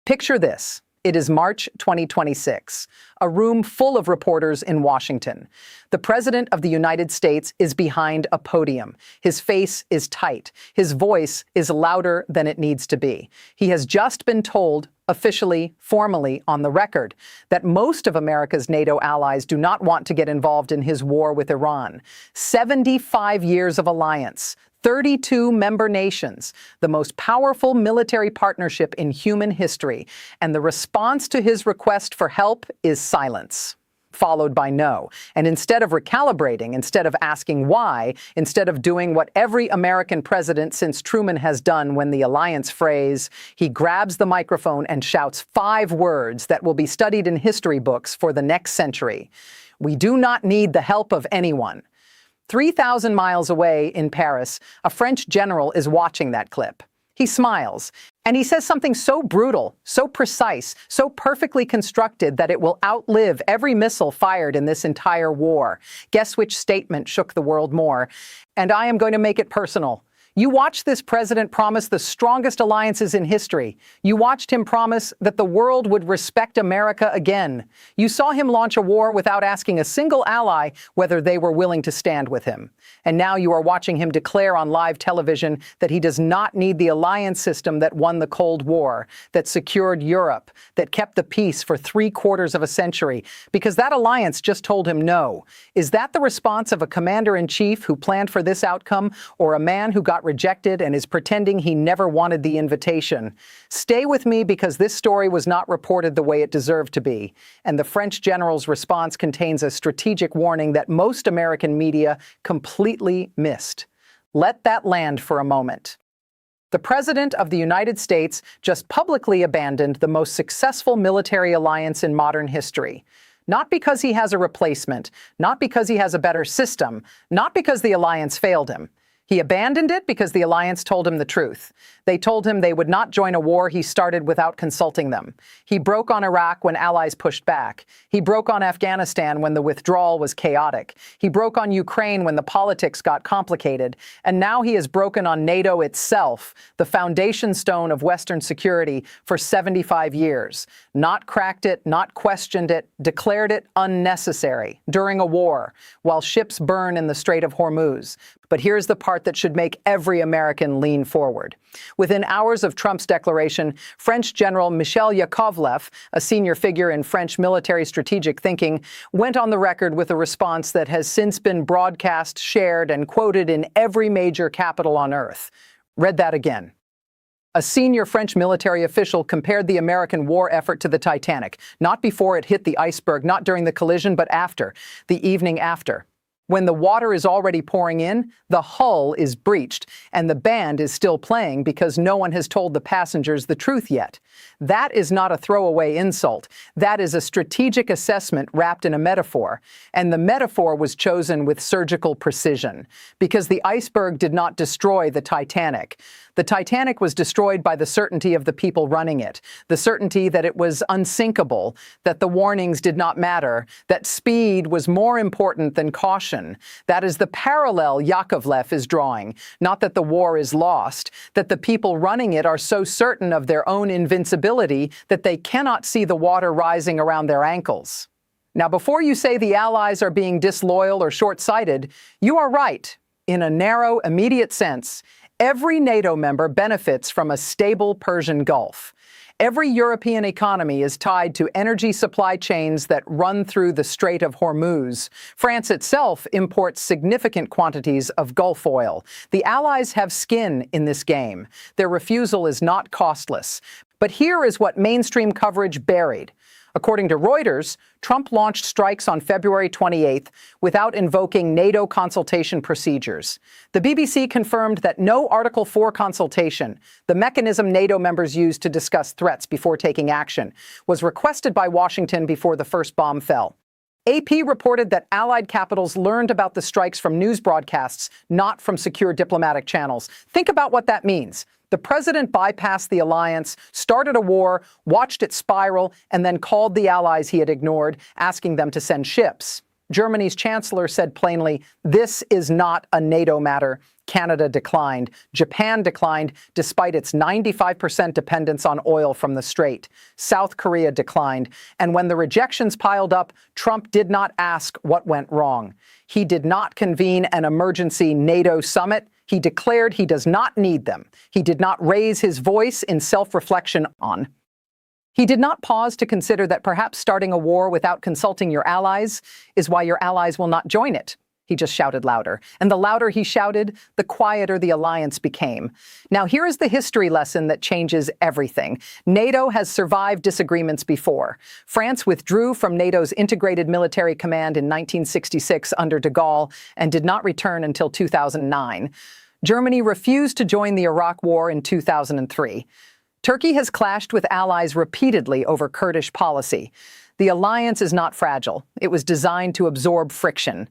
Picture this. It is March 2026, a room full of reporters in Washington. The President of the United States is behind a podium. His face is tight. His voice is louder than it needs to be. He has just been told, officially, formally, on the record, that most of America's NATO allies do not want to get involved in his war with Iran. 75 years of alliance. 32 member nations, the most powerful military partnership in human history, and the response to his request for help is silence, followed by no. And instead of recalibrating, instead of asking why, instead of doing what every American president since Truman has done when the alliance frays, he grabs the microphone and shouts 5 words that will be studied in history books for the next century. We do not need the help of anyone. 3,000 miles away in Paris, a French general is watching that clip. He smiles, and he says something so brutal, so precise, so perfectly constructed that it will outlive every missile fired in this entire war. Guess which statement shook the world more? And I am going to make it personal. You watched this president promise the strongest alliances in history. You watched him promise that the world would respect America again. You saw him launch a war without asking a single ally whether they were willing to stand with him. And now you are watching him declare on live television that he does not need the alliance system that won the Cold War, that secured Europe, that kept the peace for 3/4 of a century, because that alliance just told him no. Is that the response of a commander-in-chief who planned for this outcome, or a man who got rejected and is pretending he never wanted the invitation? Stay with me, because this story was not reported the way it deserved to be, and the French general's response contains a strategic warning that most American media completely missed. Let that land for a moment. The President of the United States just publicly abandoned the most successful military alliance in modern history. Not because he has a replacement, not because he has a better system, not because the alliance failed him. He abandoned it because the alliance told him the truth. They told him they would not join a war he started without consulting them. He broke on Iraq when allies pushed back. He broke on Afghanistan when the withdrawal was chaotic. He broke on Ukraine when the politics got complicated. And now he has broken on NATO itself, the foundation stone of Western security, for 75 years. Not cracked it, not questioned it, declared it unnecessary during a war, while ships burn in the Strait of Hormuz. But here's the part that should make every American lean forward. Within hours of Trump's declaration, French General Michel Yakovlev, a senior figure in French military strategic thinking, went on the record with a response that has since been broadcast, shared, and quoted in every major capital on earth. Read that again. A senior French military official compared the American war effort to the Titanic, not before it hit the iceberg, not during the collision, but after, the evening after. When the water is already pouring in, the hull is breached, and the band is still playing because no one has told the passengers the truth yet. That is not a throwaway insult. That is a strategic assessment wrapped in a metaphor. And the metaphor was chosen with surgical precision, because the iceberg did not destroy the Titanic. The Titanic was destroyed by the certainty of the people running it, the certainty that it was unsinkable, that the warnings did not matter, that speed was more important than caution. That is the parallel Yakovlev is drawing, not that the war is lost, that the people running it are so certain of their own invincibility that they cannot see the water rising around their ankles. Now, before you say the Allies are being disloyal or short-sighted, you are right. In a narrow, immediate sense, every NATO member benefits from a stable Persian Gulf. Every European economy is tied to energy supply chains that run through the Strait of Hormuz. France itself imports significant quantities of Gulf oil. The Allies have skin in this game. Their refusal is not costless. But here is what mainstream coverage buried. According to Reuters, Trump launched strikes on February 28th without invoking NATO consultation procedures. The BBC confirmed that no Article 4 consultation, the mechanism NATO members use to discuss threats before taking action, was requested by Washington before the first bomb fell. AP reported that Allied capitals learned about the strikes from news broadcasts, not from secure diplomatic channels. Think about what that means. The president bypassed the alliance, started a war, watched it spiral, and then called the allies he had ignored, asking them to send ships. Germany's chancellor said plainly, "This is not a NATO matter. Canada declined. Japan declined despite its 95% dependence on oil from the Strait. South Korea declined. And when the rejections piled up, Trump did not ask what went wrong. He did not convene an emergency NATO summit. He declared he does not need them. He did not raise his voice in self-reflection on. He did not pause to consider that perhaps starting a war without consulting your allies is why your allies will not join it. He just shouted louder. And the louder he shouted, the quieter the alliance became. Now, here is the history lesson that changes everything. NATO has survived disagreements before. France withdrew from NATO's integrated military command in 1966 under de Gaulle and did not return until 2009. Germany refused to join the Iraq War in 2003. Turkey has clashed with allies repeatedly over Kurdish policy. The alliance is not fragile. It was designed to absorb friction.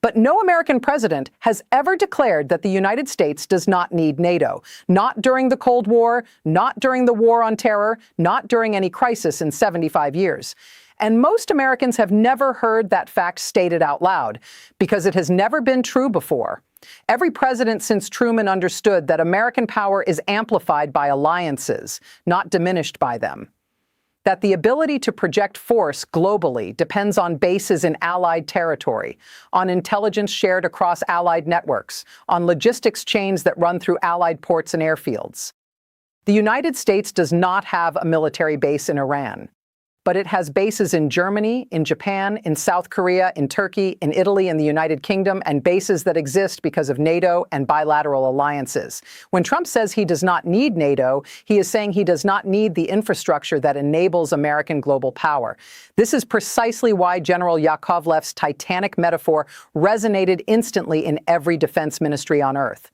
But no American president has ever declared that the United States does not need NATO. Not during the Cold War, not during the War on Terror, not during any crisis in 75 years. And most Americans have never heard that fact stated out loud, because it has never been true before. Every president since Truman understood that American power is amplified by alliances, not diminished by them. That the ability to project force globally depends on bases in allied territory, on intelligence shared across allied networks, on logistics chains that run through allied ports and airfields. The United States does not have a military base in Iran, but it has bases in Germany, in Japan, in South Korea, in Turkey, in Italy, and the United Kingdom, and bases that exist because of NATO and bilateral alliances. When Trump says he does not need NATO, he is saying he does not need the infrastructure that enables American global power. This is precisely why General Yakovlev's Titanic metaphor resonated instantly in every defense ministry on Earth.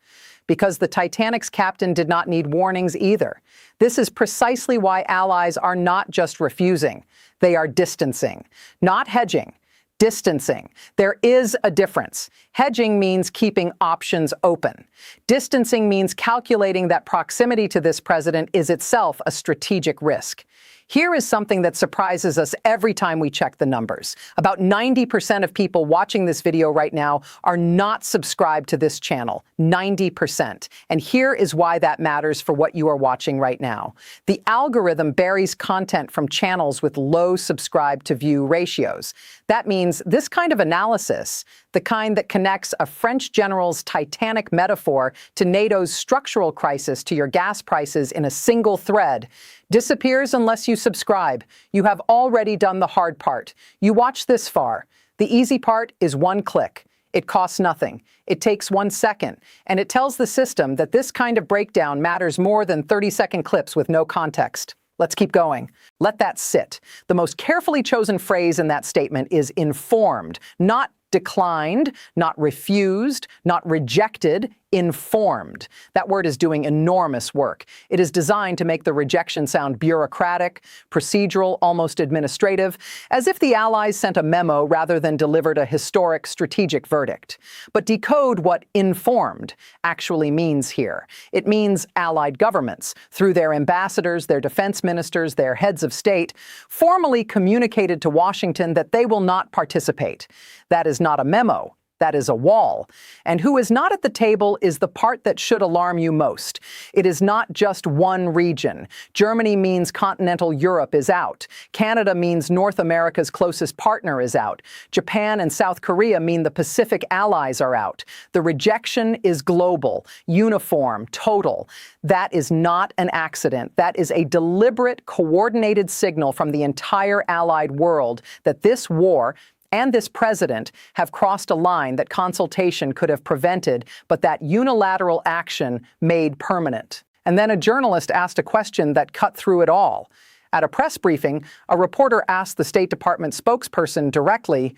Because the Titanic's captain did not need warnings either. This is precisely why allies are not just refusing, they are distancing, not hedging, distancing. There is a difference. Hedging means keeping options open. Distancing means calculating that proximity to this president is itself a strategic risk. Here is something that surprises us every time we check the numbers. About 90% of people watching this video right now are not subscribed to this channel. 90%. And here is why that matters for what you are watching right now. The algorithm buries content from channels with low subscribe to view ratios. That means this kind of analysis, the kind that connects a French general's Titanic metaphor to NATO's structural crisis to your gas prices in a single thread, disappears unless you subscribe. You have already done the hard part. You watched this far. The easy part is one click. It costs nothing. It takes 1 second. And it tells the system that this kind of breakdown matters more than 30-second clips with no context. Let's keep going. Let that sit. The most carefully chosen phrase in that statement is informed, not declined, not refused, not rejected, informed. That word is doing enormous work. It is designed to make the rejection sound bureaucratic, procedural, almost administrative, as if the Allies sent a memo rather than delivered a historic strategic verdict. But decode what informed actually means here. It means Allied governments, through their ambassadors, their defense ministers, their heads of state, formally communicated to Washington that they will not participate. That is not a memo. That is a wall. And who is not at the table is the part that should alarm you most. It is not just one region. Germany means continental Europe is out. Canada means North America's closest partner is out. Japan and South Korea mean the Pacific allies are out. The rejection is global, uniform, total. That is not an accident. That is a deliberate, coordinated signal from the entire allied world that this war and this president have crossed a line that consultation could have prevented, but that unilateral action made permanent. And then a journalist asked a question that cut through it all. At a press briefing, a reporter asked the State Department spokesperson directly,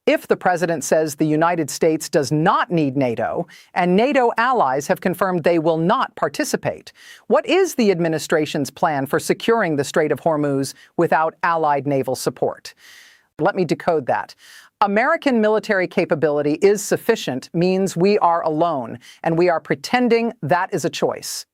if the president says the United States does not need NATO, and NATO allies have confirmed they will not participate, what is the administration's plan for securing the Strait of Hormuz without allied naval support? Let me decode that. American military capability is sufficient means we are alone, and we are pretending that is a choice.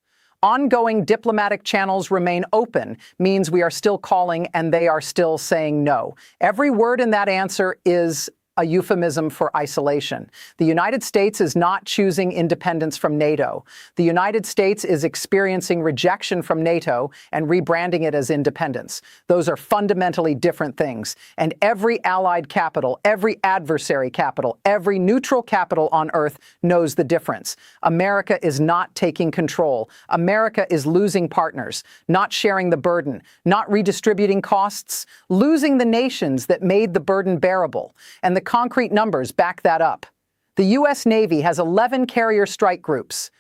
Ongoing diplomatic channels remain open means we are still calling and they are still saying no. Every word in that answer is a euphemism for isolation. The United States is not choosing independence from NATO. The United States is experiencing rejection from NATO and rebranding it as independence. Those are fundamentally different things. And every allied capital, every adversary capital, every neutral capital on Earth knows the difference. America is not taking control. America is losing partners, not sharing the burden, not redistributing costs, losing the nations that made the burden bearable. And the concrete numbers back that up. The U.S. Navy has 11 carrier strike groups.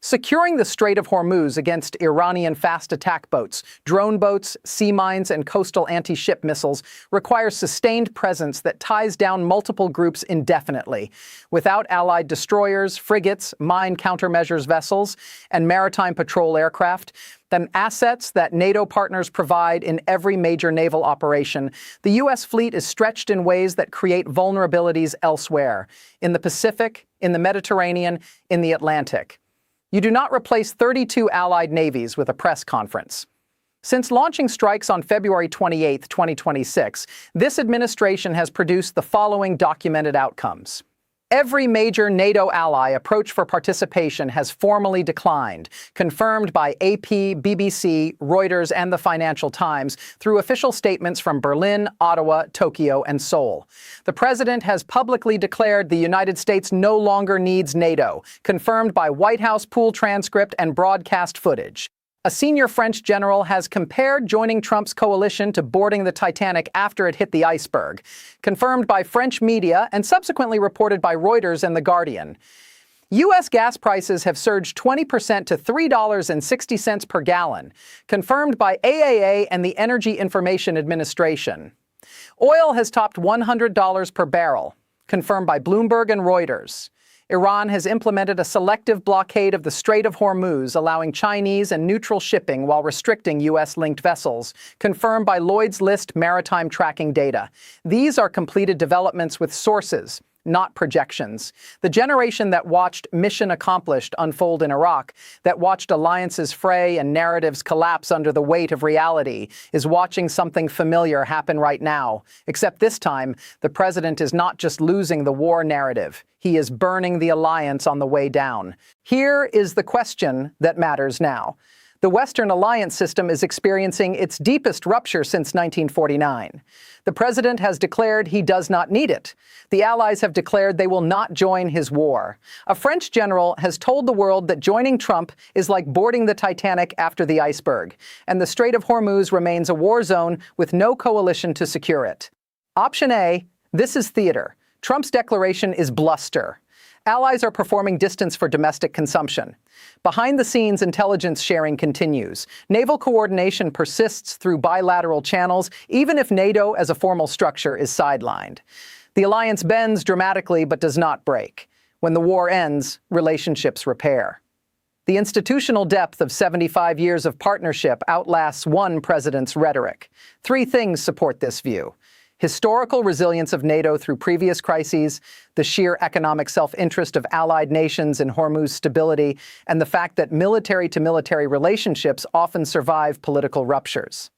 Securing the Strait of Hormuz against Iranian fast attack boats, drone boats, sea mines, and coastal anti-ship missiles requires sustained presence that ties down multiple groups indefinitely. Without allied destroyers, frigates, mine countermeasures vessels, and maritime patrol aircraft, the assets that NATO partners provide in every major naval operation, the U.S. fleet is stretched in ways that create vulnerabilities elsewhere, in the Pacific, in the Mediterranean, in the Atlantic. You do not replace 32 allied navies with a press conference. Since launching strikes on February 28, 2026, this administration has produced the following documented outcomes. Every major NATO ally approach for participation has formally declined, confirmed by AP, BBC, Reuters, and the Financial Times through official statements from Berlin, Ottawa, Tokyo, and Seoul. The president has publicly declared the United States no longer needs NATO, confirmed by White House pool transcript and broadcast footage. A senior French general has compared joining Trump's coalition to boarding the Titanic after it hit the iceberg, confirmed by French media and subsequently reported by Reuters and The Guardian. U.S. gas prices have surged 20% to $3.60 per gallon, confirmed by AAA and the Energy Information Administration. Oil has topped $100 per barrel, confirmed by Bloomberg and Reuters. Iran has implemented a selective blockade of the Strait of Hormuz, allowing Chinese and neutral shipping while restricting U.S.-linked vessels, confirmed by Lloyd's List maritime tracking data. These are completed developments with sources, not projections. The generation that watched Mission Accomplished unfold in Iraq, that watched alliances fray and narratives collapse under the weight of reality, is watching something familiar happen right now. Except this time, the president is not just losing the war narrative. He is burning the alliance on the way down. Here is the question that matters now. The Western alliance system is experiencing its deepest rupture since 1949. The president has declared he does not need it. The allies have declared they will not join his war. A French general has told the world that joining Trump is like boarding the Titanic after the iceberg, and the Strait of Hormuz remains a war zone with no coalition to secure it. Option A, this is theater. Trump's declaration is bluster. Allies are performing distance for domestic consumption. Behind the scenes, intelligence sharing continues. Naval coordination persists through bilateral channels, even if NATO as a formal structure is sidelined. The alliance bends dramatically but does not break. When the war ends, relationships repair. The institutional depth of 75 years of partnership outlasts one president's rhetoric. Three things support this view: historical resilience of NATO through previous crises, the sheer economic self-interest of allied nations in Hormuz stability, and the fact that military-to-military relationships often survive political ruptures.